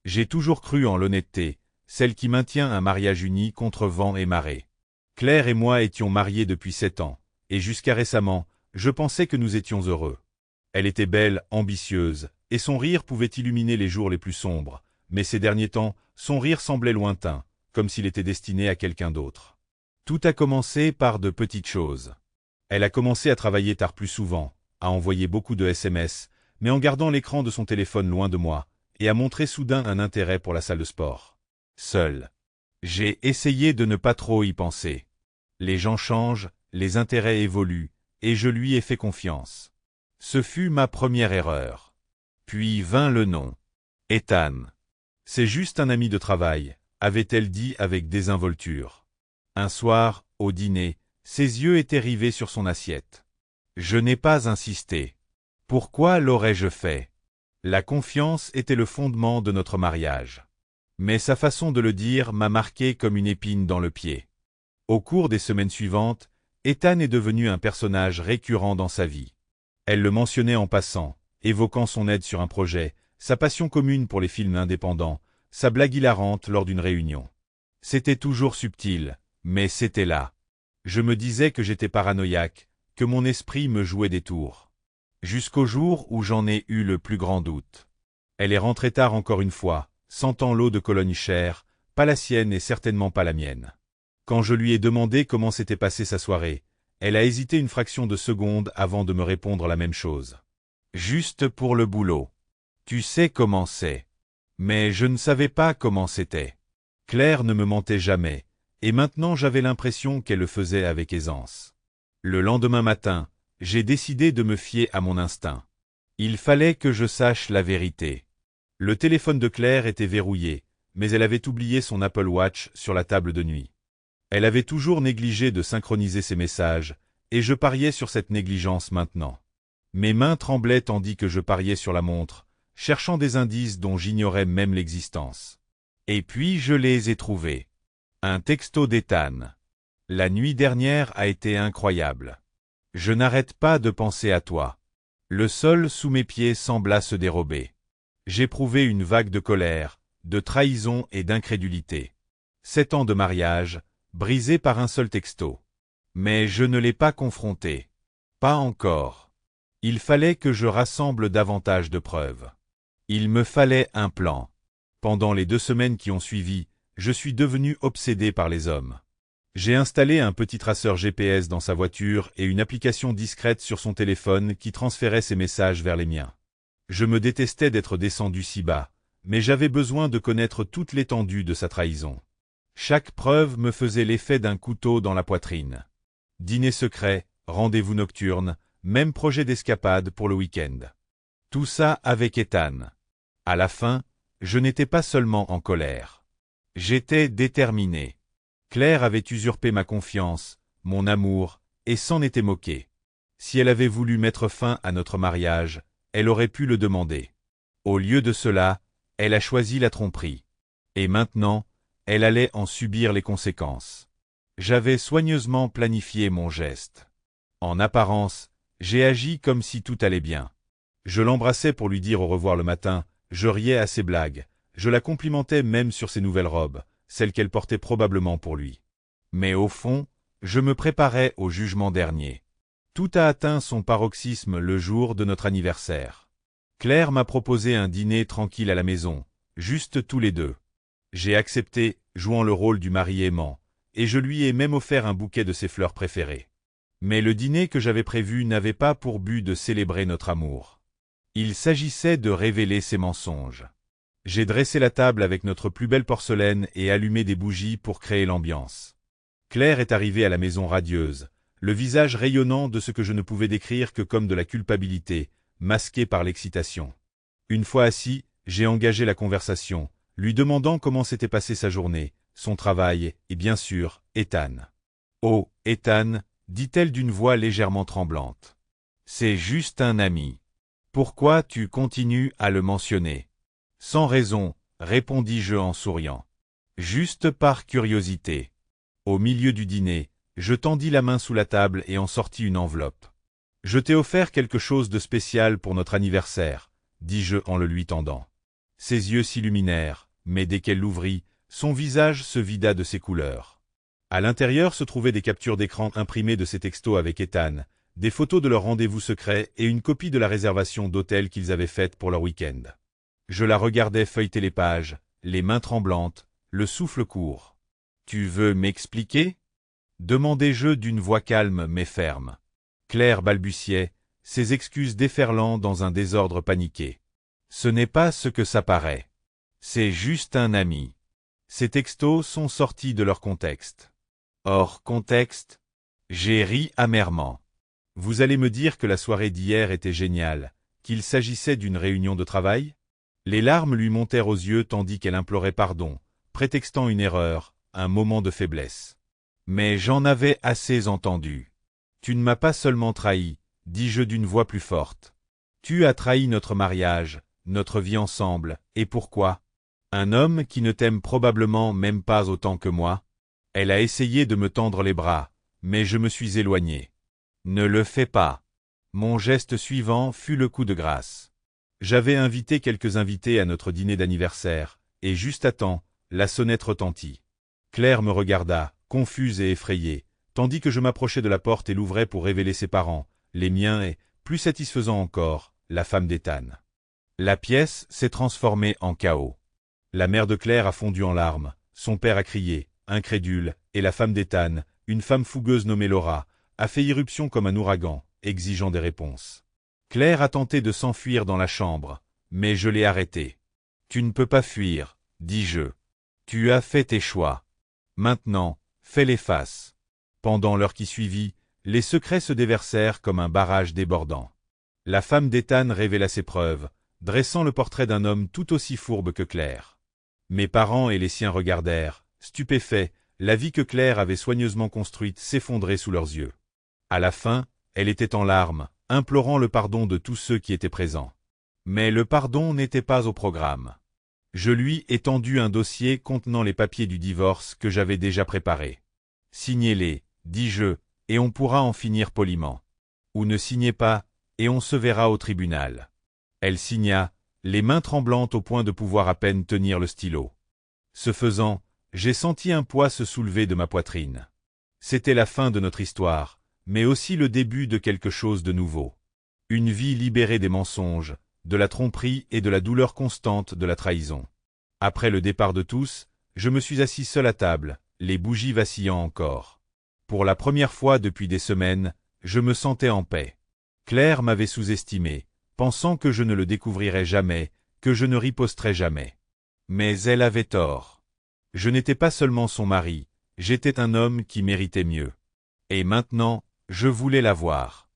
J'ai toujours cru en l'honnêteté, celle qui maintient un mariage uni contre vent et marée. Claire et moi étions mariés depuis 7 ans, et jusqu'à récemment, je pensais que nous étions heureux. Elle était belle, ambitieuse, et son rire pouvait illuminer les jours les plus sombres, mais ces derniers temps, son rire semblait lointain, comme s'il était destiné à quelqu'un d'autre. Tout a commencé par de petites choses. Elle a commencé à travailler tard plus souvent, à envoyer beaucoup de SMS, mais en gardant l'écran de son téléphone loin de moi, et à montrer soudain un intérêt pour la salle de sport. Seul. J'ai essayé de ne pas trop y penser. Les gens changent, les intérêts évoluent, et je lui ai fait confiance. Ce fut ma première erreur. Puis vint le nom. Ethan. C'est juste un ami de travail, avait-elle dit avec désinvolture. Un soir, au dîner, ses yeux étaient rivés sur son assiette. Je n'ai pas insisté. Pourquoi l'aurais-je fait? La confiance était le fondement de notre mariage. Mais sa façon de le dire m'a marqué comme une épine dans le pied. Au cours des semaines suivantes, Ethan est devenu un personnage récurrent dans sa vie. Elle le mentionnait en passant, évoquant son aide sur un projet, sa passion commune pour les films indépendants, sa blague hilarante lors d'une réunion. C'était toujours subtil, mais c'était là. Je me disais que j'étais paranoïaque, que mon esprit me jouait des tours. Jusqu'au jour où j'en ai eu le plus grand doute. Elle est rentrée tard encore une fois, sentant l'eau de Cologne chère, pas la sienne et certainement pas la mienne. Quand je lui ai demandé comment s'était passée sa soirée, elle a hésité une fraction de seconde avant de me répondre la même chose. Juste pour le boulot. Tu sais comment c'est. Mais je ne savais pas comment c'était. Claire ne me mentait jamais, et maintenant j'avais l'impression qu'elle le faisait avec aisance. Le lendemain matin, j'ai décidé de me fier à mon instinct. Il fallait que je sache la vérité. Le téléphone de Claire était verrouillé, mais elle avait oublié son Apple Watch sur la table de nuit. Elle avait toujours négligé de synchroniser ses messages, et je pariais sur cette négligence maintenant. Mes mains tremblaient tandis que je pariais sur la montre, cherchant des indices dont j'ignorais même l'existence. Et puis je les ai trouvés. Un texto d'Ethan. La nuit dernière a été incroyable. Je n'arrête pas de penser à toi. Le sol sous mes pieds sembla se dérober. J'éprouvais une vague de colère, de trahison et d'incrédulité. 7 ans de mariage, brisés par un seul texto. Mais je ne l'ai pas confronté. Pas encore. Il fallait que je rassemble davantage de preuves. Il me fallait un plan. Pendant les 2 semaines qui ont suivi, je suis devenu obsédé par les hommes. J'ai installé un petit traceur GPS dans sa voiture et une application discrète sur son téléphone qui transférait ses messages vers les miens. Je me détestais d'être descendu si bas, mais j'avais besoin de connaître toute l'étendue de sa trahison. Chaque preuve me faisait l'effet d'un couteau dans la poitrine. Dîner secret, rendez-vous nocturne, même projet d'escapade pour le week-end. Tout ça avec Ethan. À la fin, je n'étais pas seulement en colère. J'étais déterminé. Claire avait usurpé ma confiance, mon amour, et s'en était moquée. Si elle avait voulu mettre fin à notre mariage, elle aurait pu le demander. Au lieu de cela, elle a choisi la tromperie. Et maintenant, elle allait en subir les conséquences. J'avais soigneusement planifié mon geste. En apparence, j'ai agi comme si tout allait bien. Je l'embrassais pour lui dire au revoir le matin, je riais à ses blagues, je la complimentais même sur ses nouvelles robes, celles qu'elle portait probablement pour lui. Mais au fond, je me préparais au jugement dernier. Tout a atteint son paroxysme le jour de notre anniversaire. Claire m'a proposé un dîner tranquille à la maison, juste tous les deux. J'ai accepté, jouant le rôle du mari aimant, et je lui ai même offert un bouquet de ses fleurs préférées. Mais le dîner que j'avais prévu n'avait pas pour but de célébrer notre amour. Il s'agissait de révéler ses mensonges. J'ai dressé la table avec notre plus belle porcelaine et allumé des bougies pour créer l'ambiance. Claire est arrivée à la maison radieuse, le visage rayonnant de ce que je ne pouvais décrire que comme de la culpabilité, masqué par l'excitation. Une fois assis, j'ai engagé la conversation, lui demandant comment s'était passée sa journée, son travail et bien sûr, Ethan. « Oh, Ethan » dit-elle d'une voix légèrement tremblante. « C'est juste un ami. Pourquoi tu continues à le mentionner ?»« Sans raison, répondis-je en souriant. Juste par curiosité. » Au milieu du dîner, je tendis la main sous la table et en sortis une enveloppe. « Je t'ai offert quelque chose de spécial pour notre anniversaire, dis-je en le lui tendant. Ses yeux s'illuminèrent, mais dès qu'elle l'ouvrit, son visage se vida de ses couleurs. À l'intérieur se trouvaient des captures d'écran imprimées de ses textos avec Ethan, des photos de leur rendez-vous secret et une copie de la réservation d'hôtel qu'ils avaient faite pour leur week-end. Je la regardais feuilleter les pages, les mains tremblantes, le souffle court. « Tu veux m'expliquer » demandai-je d'une voix calme mais ferme. Claire balbutiait, ses excuses déferlant dans un désordre paniqué. « Ce n'est pas ce que ça paraît. C'est juste un ami. » Ces textos sont sortis de leur contexte. Hors contexte? J'ai ri amèrement. Vous allez me dire que la soirée d'hier était géniale, qu'il s'agissait d'une réunion de travail? Les larmes lui montèrent aux yeux tandis qu'elle implorait pardon, prétextant une erreur, un moment de faiblesse. Mais j'en avais assez entendu. Tu ne m'as pas seulement trahi, dis-je d'une voix plus forte. Tu as trahi notre mariage, notre vie ensemble, et pourquoi? Un homme qui ne t'aime probablement même pas autant que moi? Elle a essayé de me tendre les bras, mais je me suis éloigné. Ne le fais pas. Mon geste suivant fut le coup de grâce. J'avais invité quelques invités à notre dîner d'anniversaire, et juste à temps, la sonnette retentit. Claire me regarda, confuse et effrayée, tandis que je m'approchais de la porte et l'ouvrais pour révéler ses parents, les miens et, plus satisfaisant encore, la femme d'Ethan. La pièce s'est transformée en chaos. La mère de Claire a fondu en larmes, son père a crié, incrédule, et la femme d'Ethan, une femme fougueuse nommée Laura, a fait irruption comme un ouragan, exigeant des réponses. Claire a tenté de s'enfuir dans la chambre, mais je l'ai arrêtée. « Tu ne peux pas fuir, dis-je. Tu as fait tes choix. Maintenant, fais-les face. » Pendant l'heure qui suivit, les secrets se déversèrent comme un barrage débordant. La femme d'Ethan révéla ses preuves, dressant le portrait d'un homme tout aussi fourbe que Claire. Mes parents et les siens regardèrent, stupéfaits, la vie que Claire avait soigneusement construite s'effondrer sous leurs yeux. À la fin, elle était en larmes, implorant le pardon de tous ceux qui étaient présents. Mais le pardon n'était pas au programme. Je lui ai tendu un dossier contenant les papiers du divorce que j'avais déjà préparé. « Signez-les, dis-je, et on pourra en finir poliment. Ou ne signez pas, et on se verra au tribunal. » Elle signa, les mains tremblantes au point de pouvoir à peine tenir le stylo. Ce faisant, j'ai senti un poids se soulever de ma poitrine. C'était la fin de notre histoire, mais aussi le début de quelque chose de nouveau. Une vie libérée des mensonges, de la tromperie et de la douleur constante de la trahison. Après le départ de tous, je me suis assis seul à table, les bougies vacillant encore. Pour la première fois depuis des semaines, je me sentais en paix. Claire m'avait sous-estimé, pensant que je ne le découvrirais jamais, que je ne riposterais jamais. Mais elle avait tort. Je n'étais pas seulement son mari, j'étais un homme qui méritait mieux. Et maintenant, je voulais la voir.